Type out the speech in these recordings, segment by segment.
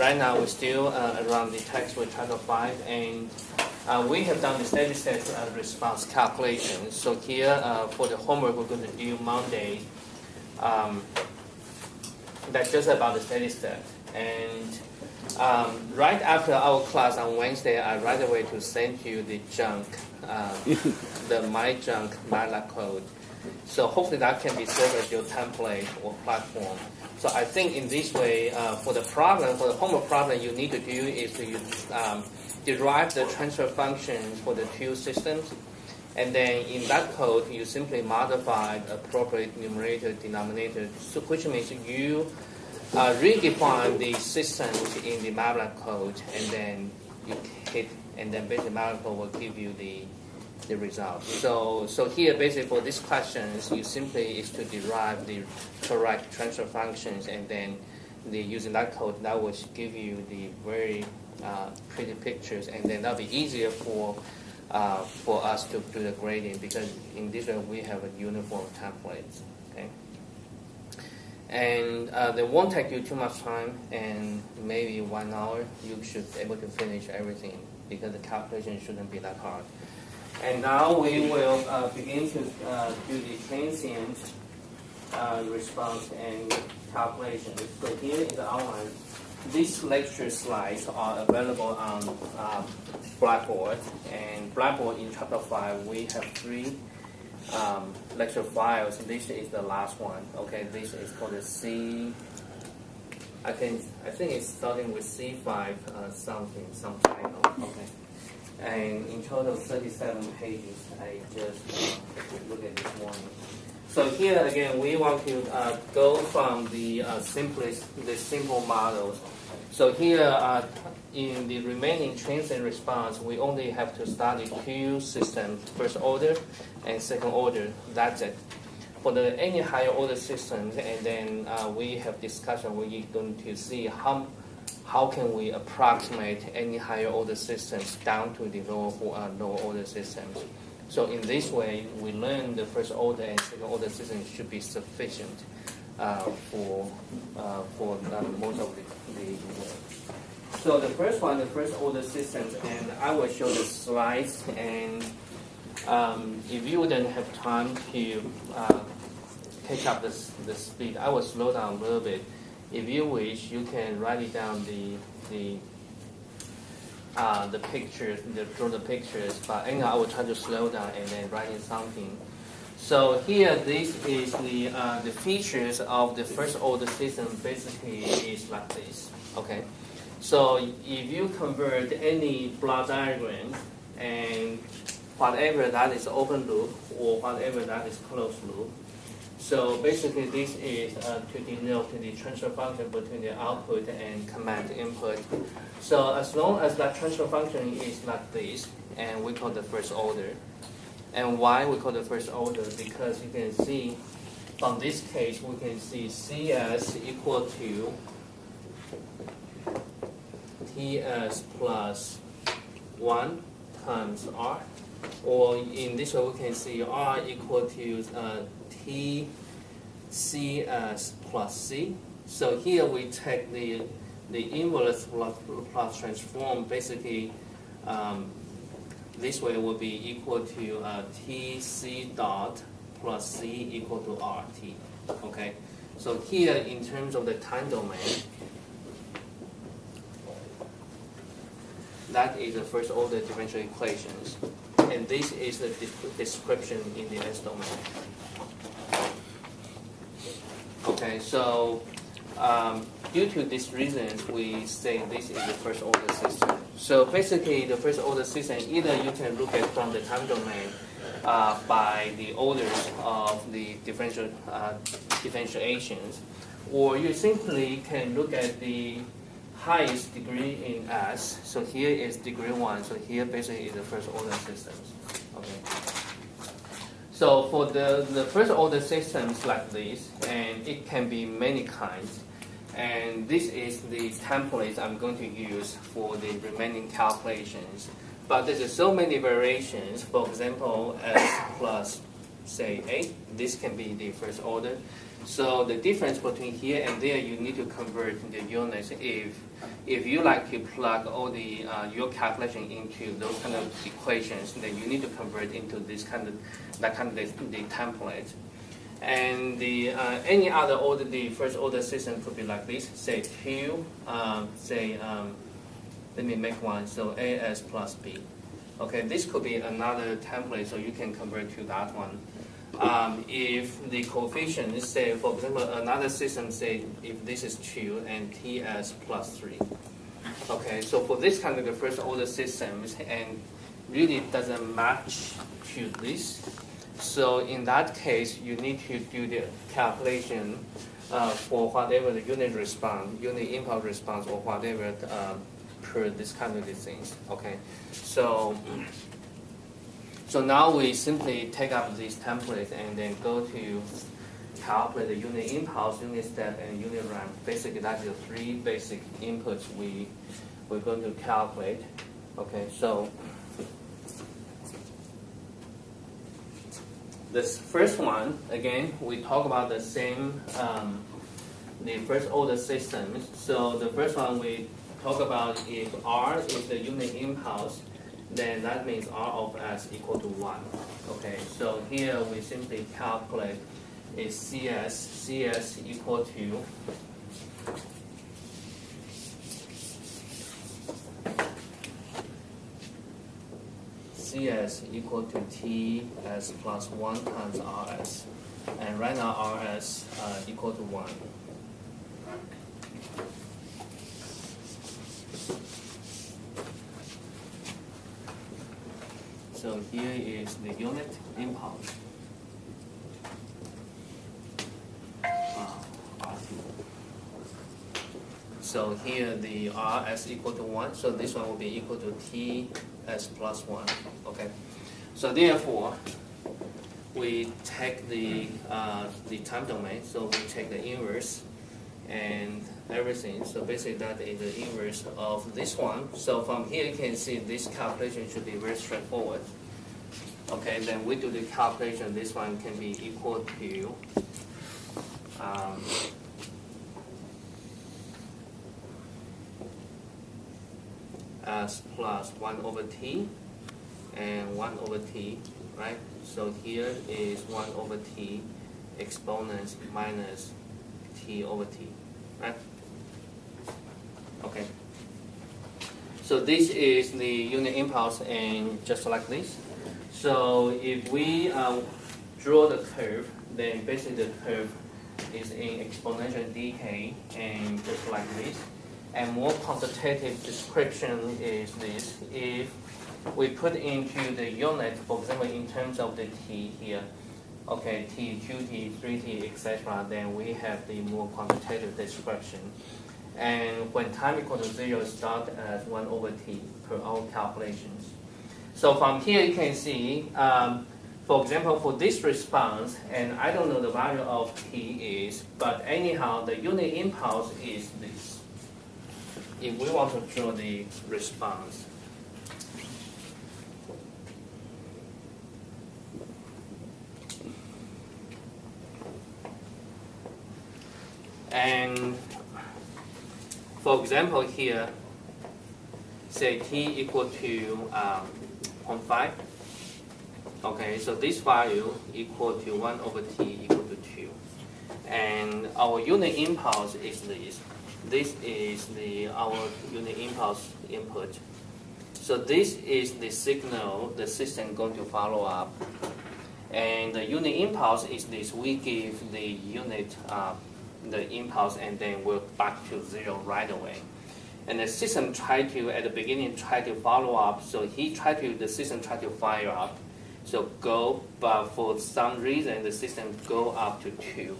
right now we're still around the text with Title 5, and we have done the steady state response calculation. So here for the homework we're going to do Monday. That's just about the steady state. And right after our class on Wednesday, I right away to send you the junk, the my junk MATLAB code. So hopefully that can be served as your template or platform. So I think in this way, for the problem, for the homework problem, you need to do is to derive the transfer functions for the two systems. And then in that code, you simply modify the appropriate numerator, denominator, so which means you redefine the systems in the MATLAB code, and then you hit, and then basically MATLAB code will give you the result. So here basically for these questions, you simply is to derive the correct transfer functions, and then using that code, that will give you the very pretty pictures, and then that'll be easier for us to do the grading, because in this way we have a uniform templates. Okay. And they won't take you too much time, and maybe 1 hour you should be able to finish everything, because the calculation shouldn't be that hard. And now we will begin to do the transient response and calculation. So here is the outline. These lecture slides are available on Blackboard, and Blackboard in Chapter 5 we have 3 lecture files. This is the last one. Okay, this is called the C. I think it's starting with C5 some title. Okay, and in total 37 pages. I just look at this morning. So here again, we want to go from the simple models. So here in the remaining transient response, we only have to study 2 systems, first order and second order. That's it. For any higher order systems, and then we have discussion. We're going to see how can we approximate any higher order systems down to the lower order systems. So in this way, we learn the first order and second order systems should be sufficient for most of the work. So the first one, the first order systems, and I will show the slides. And if you wouldn't have time to catch up the speed, I will slow down a little bit. If you wish, you can write it down the pictures, draw the pictures, but anyhow, I will try to slow down and then write in something. So here, this is the features of the first order system. Basically, is like this. Okay, so if you convert any block diagram and whatever that is open loop or whatever that is closed loop. So basically, this is to denote the transfer function between the output and command input. So as long as that transfer function is like this, and we call the first order. And why we call the first order? Because you can see from this case, we can see CS equal to TS plus 1 times R. Or in this way, we can see R equal to TCS plus C. So here we take the inverse plus transform. Basically, this way will be equal to TC dot plus C equal to RT. Okay. So here, in terms of the time domain, that is the first order differential equations. And this is the description in the S domain. Okay, so due to these reasons, we say this is the first order system. So basically, the first order system, either you can look at from the time domain by the orders of the differentiations, or you simply can look at the highest degree in S. So here is degree 1. So here basically is the first order systems. Okay. So for the first order systems like this, and it can be many kinds. And this is the template I'm going to use for the remaining calculations. But there's so many variations. For example, S plus say 8. This can be the first order. So the difference between here and there, you need to convert the units. If you like to plug all the your calculation into those kind of equations, then you need to convert into this kind of the template. And the any other order, the first order system could be like this. Say two, let me make one. So AS plus B. Okay, this could be another template, so you can convert to that one. If the coefficient is, say, for example, another system, say, if this is 2 and TS plus 3. Okay, so for this kind of the first order systems, and really doesn't match to this. So in that case, you need to do the calculation for whatever the unit response, unit impulse response, or whatever per this kind of these things. Okay, so now we simply take up these templates and then go to calculate the unit impulse, unit step, and unit ramp. Basically, that's the three basic inputs we're going to calculate. Okay, so this first one, again, we talk about the same, the first order systems. So the first one we talk about, if R is the unit impulse, then that means R of S equal to 1. Okay, so here we simply calculate is CS equal to TS plus 1 times RS. And right now RS equal to 1. So here is the unit impulse. RT. So here the RS equal to 1. So this one will be equal to TS plus 1. Okay. So therefore, we take the time domain. So we take the inverse and everything. So basically that is the inverse of this one. So from here you can see this calculation should be very straightforward. Okay, then we do the calculation. This one can be equal to S plus 1 over T and 1 over T, right? So here is 1 over T exponents minus T over T, right? Okay. So this is the unit impulse, and just like this. So if we draw the curve, then basically the curve is in exponential decay, and just like this. And more quantitative description is this. If we put into the unit, for example, in terms of the T here, okay, T, 2T, 3T, etc., then we have the more quantitative description. And when time equal to 0, start as 1 over T per our calculations. So from here you can see, for example, for this response, and I don't know the value of T is, but anyhow, the unit impulse is this. If we want to draw the response. And for example here, say T equal to 0.5. Okay, so this value equal to 1 over T equal to 2. And our unit impulse is this. This is our unit impulse input. So this is the signal the system going to follow up. And the unit impulse is this. We give the unit the impulse and then we're back to 0 right away. And the system tried to, at the beginning, try to follow up. So the system tried to fire up. So go, but for some reason, the system go up to 2.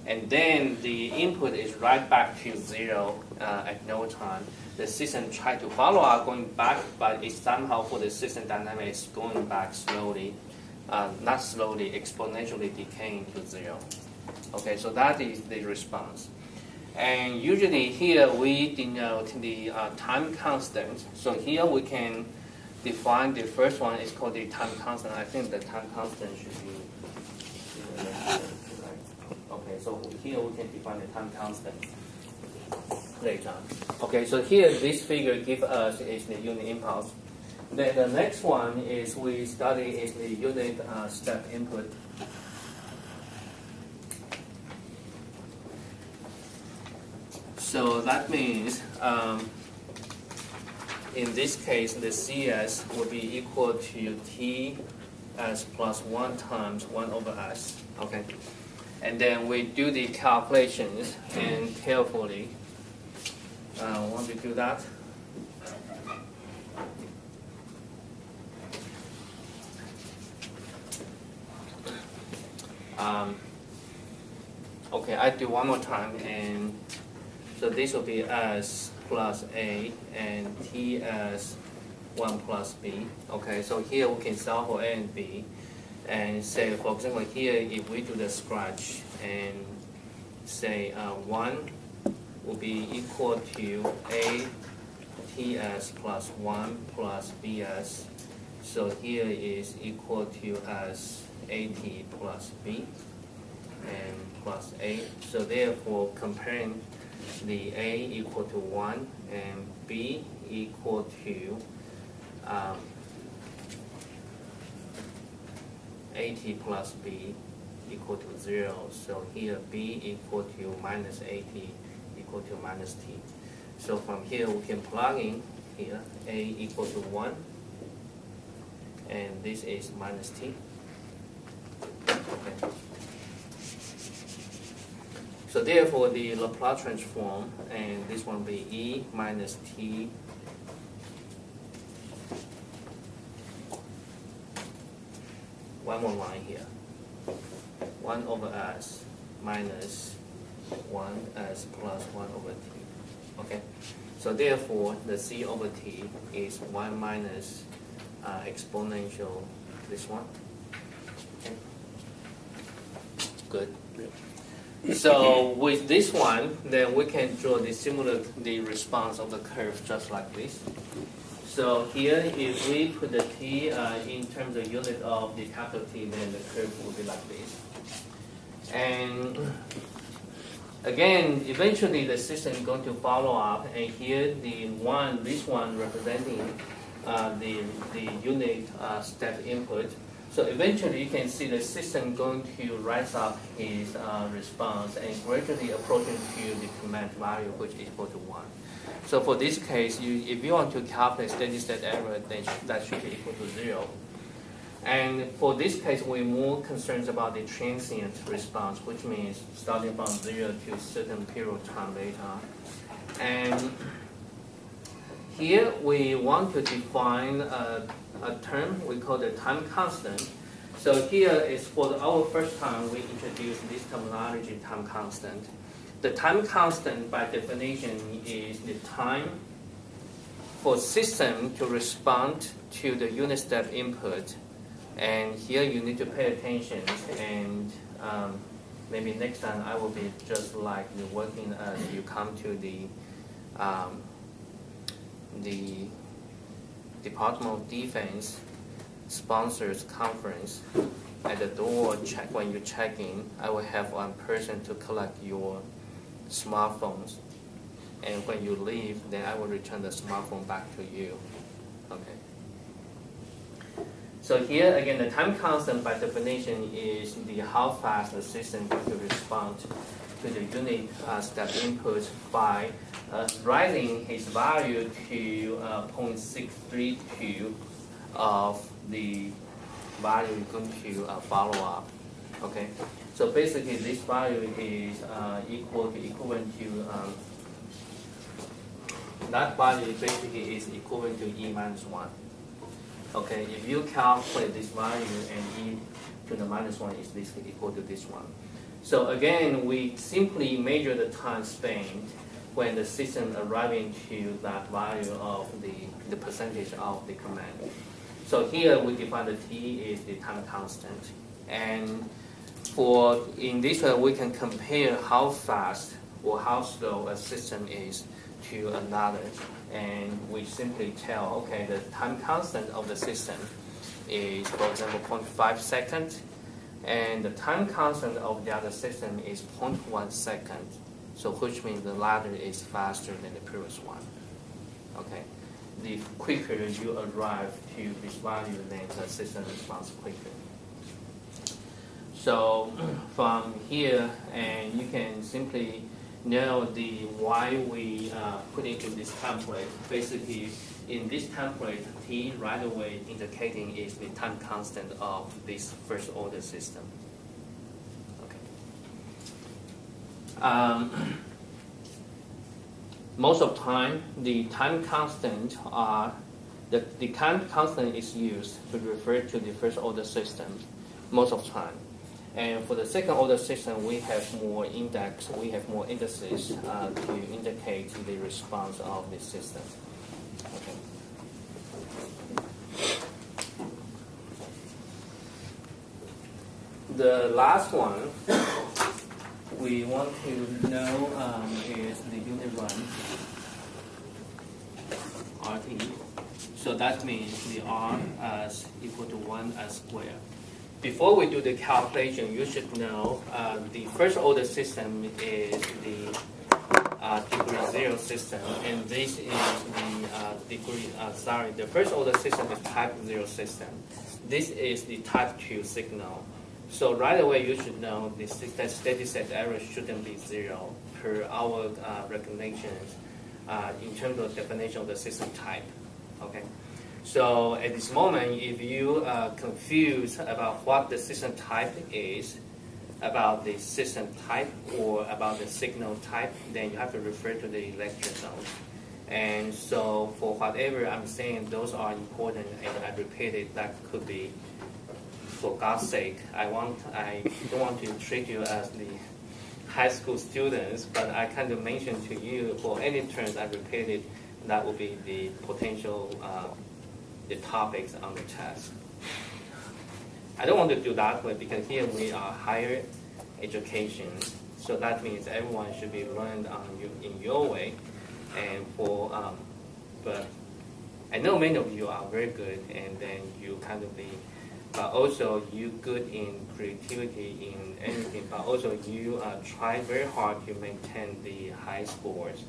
And then the input is right back to 0 at no time. The system tried to follow up, going back, but it somehow for the system dynamics going back slowly, not slowly, exponentially decaying to 0. Okay, so that is the response. And usually here we denote the time constant. So here we can define the first one is called the time constant. I think the time constant should be okay. Okay, so here we can define the time constant later on. Okay, so here this figure gives us is the unit impulse. Then the next one is we study is the unit step input. So that means in this case the CS will be equal to TS plus 1 times 1 over S. Okay, and then we do the calculations and carefully want to do that. Okay, I do one more time, and so this will be S plus A and TS 1 plus B. Okay, so here we can solve for A and B, and say, for example, here if we do the scratch and say 1 will be equal to A TS plus 1 plus BS. So here is equal to S AT plus B and plus A. So therefore, comparing the A equal to 1 and B equal to AT plus B equal to 0. So here B equal to minus AT equal to minus T. So from here we can plug in here A equal to 1 and this is minus T. Okay. So therefore the Laplace transform, and this one will be E minus T one more line here, 1 over S minus 1S plus 1 over T. Okay, so therefore the C over T is 1 minus exponential this one. Okay. Good. So with this one, then we can draw the response of the curve just like this. So here, if we put the T in terms of unit of the capital T, then the curve will be like this. And again, eventually the system is going to follow up, and here this one representing the unit step input. So eventually you can see the system going to rise up its response and gradually approaching to the command value, which is equal to 1. So for this case, if you want to calculate steady state error, then that should be equal to 0. And for this case, we're more concerned about the transient response, which means starting from 0 to a certain period of time later. And here we want to define a term we call the time constant. So here is for our first time we introduce this terminology, time constant. The time constant by definition is the time for system to respond to the unit step input. And here you need to pay attention, and maybe next time I will be just like you working as you come to the Department of Defense sponsors conference. At the door, when you check in, I will have one person to collect your smartphones, and when you leave, then I will return the smartphone back to you. Okay. So here again, the time constant by definition is how fast the system is going to respond to the unit step input by rising its value to 0.632 of the value you're going to follow up. Okay, so basically this value is equivalent to that value basically is equivalent to E minus 1. Okay, if you calculate this value and E to the minus 1 is this equal to this one. So again, we simply measure the time spent when the system arriving to that value of the percentage of the command. So here we define the T is the time constant. And in this way, we can compare how fast or how slow a system is to another. And we simply tell, okay, the time constant of the system is, for example, 0.5 seconds. And the time constant of the other system is 0.1 second, so which means the latter is faster than the previous one. Okay, the quicker you arrive to this value, then the system responds quicker. So from here, and you can simply know the why we put into this template. Basically, in this template, T right away indicating is the time constant of this first order system. Okay. Most of the time, the time constant the time constant is used to refer to the first order system most of the time. And for the second order system, we have more indices to indicate the response of the system. Okay. The last one we want to know is the unit run, RT. So that means the R is equal to 1 as squared. Before we do the calculation, you should know the first order system is the degree 0 system, and this is the the first order system is type 0 system. This is the type 2 signal. So right away you should know the steady state error shouldn't be 0 per our recognitions in terms of definition of the system type. Okay. So at this moment, if you are confused about what the system type is, about the system type or about the signal type, then you have to refer to the lecture notes. And so for whatever I'm saying, those are important, and I repeat it, that could be, for God's sake, I don't want to treat you as the high school students, but I kind of mentioned to you, for any terms I repeated, that would be the potential the topics on the test. I don't want to do that way because here we are higher education, so that means everyone should be learned in your way. And for but I know many of you are very good, and then you kind of but also you good in creativity in anything, but also you try very hard to maintain the high scores.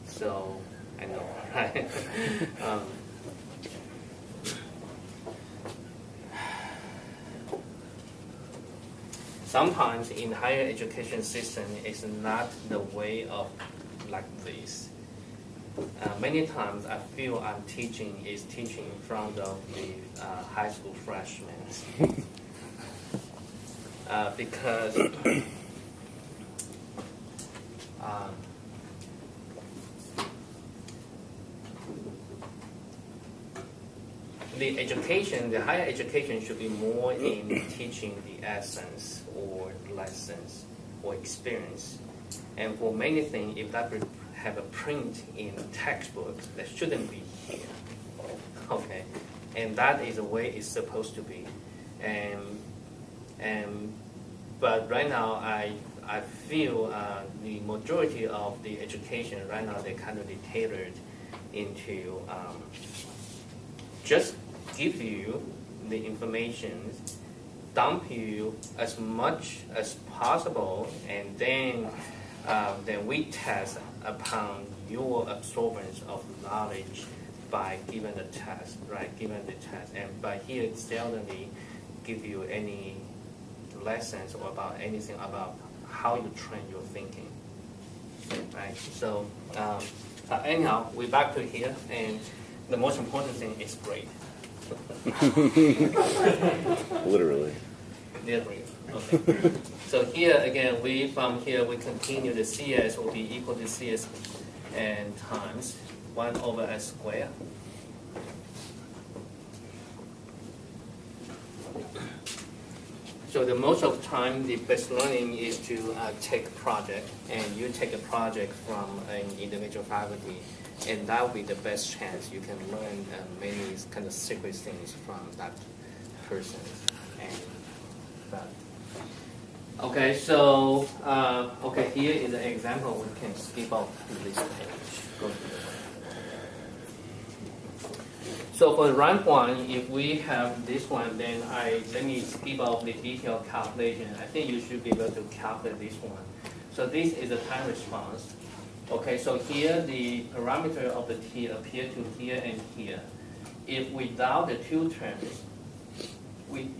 So I know, right? Sometimes in higher education system, it's not the way of like this. Many times I feel I'm teaching in front of the high school freshmen. Because the higher education should be more in teaching the essence or lessons or experience. And for many things, if that would have a print in textbooks, that shouldn't be here. Okay, and that is the way it's supposed to be. But right now, I feel the majority of the education right now, they kind of tailored into just give you the information, dump you as much as possible, and then we test upon your absorbance of knowledge by giving the test, right? Given the test, but here it seldomly give you any lessons or about anything about how you train your thinking, right? So anyhow, we're back to here, and the most important thing is grade. Literally. Literally. Okay. So here again, from here we continue the CS will be equal to CS and times 1 over S squared. So the most of the time, the best learning is to take a project, and you take a project from an individual faculty, and that will be the best chance you can learn many kind of secret things from that person. Okay, so okay, here is an example. We can skip off this page. Go to the So for ramp one, if we have this one, then let me skip off the detailed calculation. I think you should be able to calculate this one. So this is a time response. Okay, so here the parameter of the t appear to here and here. If without the two terms,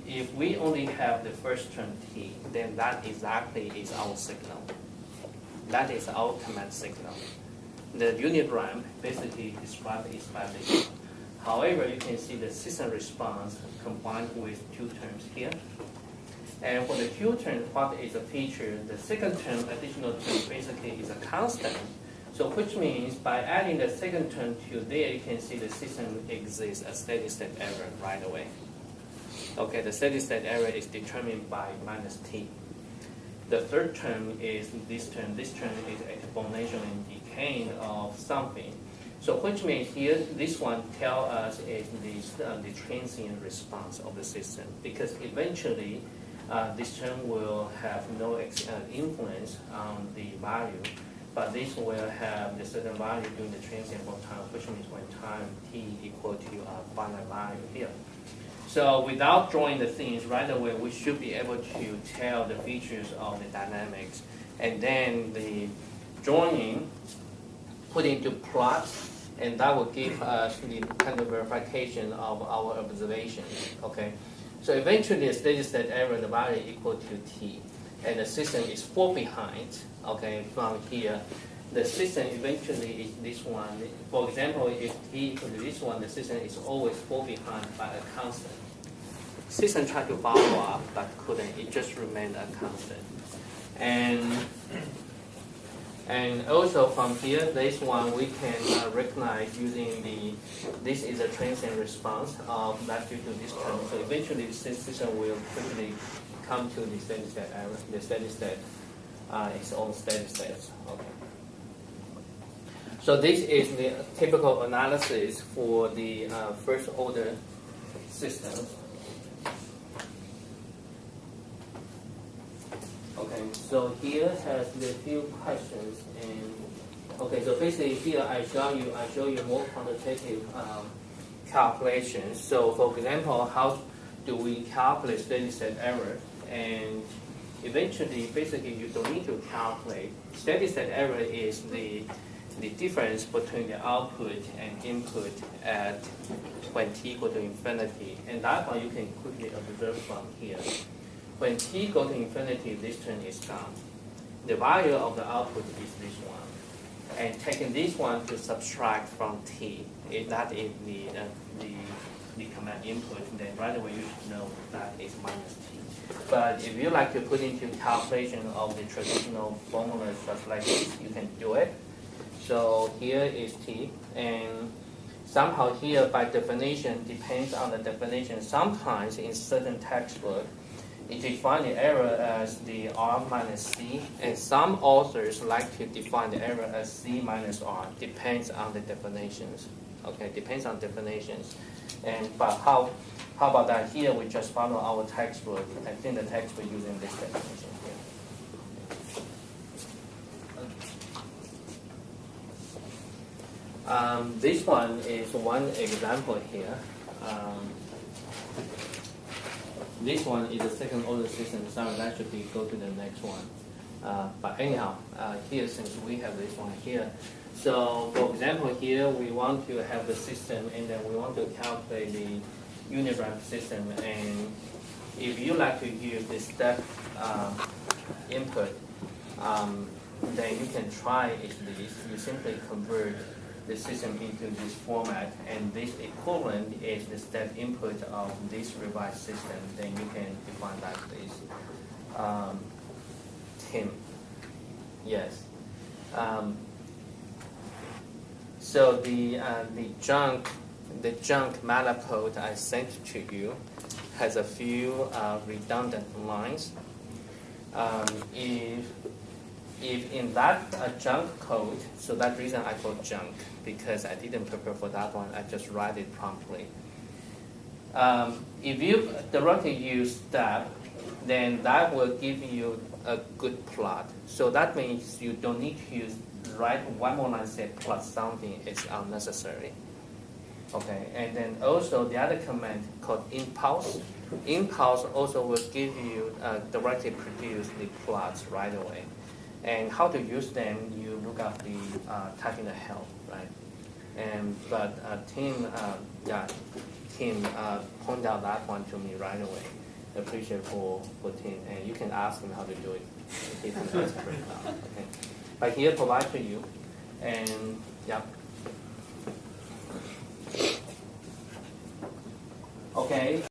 if we only have the first term t, then that exactly is our signal. That is our command signal. The unit ramp basically describes it by this. However, you can see the system response combined with two terms here. And for the two terms, what is a feature? The second term, additional term, basically is a constant. So which means by adding the second term to there, you can see the system exists a steady state error right away. Okay, the steady state error is determined by minus t. The third term is this term. This term is exponentially decaying of something. So which means here, this one tells us is the transient response of the system, because eventually this term will have no influence on the value, but this will have the certain value during the transient of time, which means when time t equal to a finite value here. So without drawing the things right away, we should be able to tell the features of the dynamics, and then the drawing put into plots, and that will give us the kind of verification of our observation. Okay, so eventually the steady state error, the value equal to t, and the system is fall behind. Okay, from here, the system eventually is this one. For example, if t equal to this one, the system is always fall behind by a constant. System tried to follow up, but couldn't. It just remained a constant. And also from here, this one we can recognize using this is a transient response of that due to this term. So eventually the system will quickly come to the steady state error. The steady state, its own steady state. Okay. So this is the typical analysis for the first order systems. Okay, so here has the few questions, and okay, so basically here I show you more quantitative calculations. So for example, how do we calculate steady state error? And eventually, basically, you don't need to calculate. Steady state error is the difference between the output and input at when t equal to infinity, and that one you can quickly observe from here. When t goes to infinity, this term is gone. The value of the output is this one. And taking this one to subtract from t, if that is the command input, then right away you should know that is minus t. But if you like to put into calculation of the traditional formulas just like this, you can do it. So here is t, and somehow here by definition, depends on the definition. Sometimes in certain textbook, it defines the error as the r minus c, and some authors like to define the error as c minus r. Depends on the definitions. Okay, depends on definitions. But how about that? Here we just follow our textbook. I think the textbook using this definition here. This one is one example here. This one is a second order system, so that should be go to the next one. But anyhow, here since we have this one here, so for example here we want to have the system, and then we want to calculate the unit ramp system. And if you like to use the step input, then you can try it. You simply convert the system into this format, and this equivalent is the step input of this revised system. Then you can define that this. Tim, yes. So the junk malapode I sent to you has a few redundant lines. If in that junk code, so that reason I call junk, because I didn't prepare for that one, I just write it promptly. If you directly use step, then that will give you a good plot. So that means you don't need to write one more line say plus something, it's unnecessary. Okay, and then also the other command called impulse. Impulse also will give you directly produce the plots right away. And how to use them, you look up the type in the help, right? But Tim pointed out that one to me right away. Appreciate for Tim, and you can ask him how to do it. He's an expert now. Okay, but here provide to you, and yeah. Okay.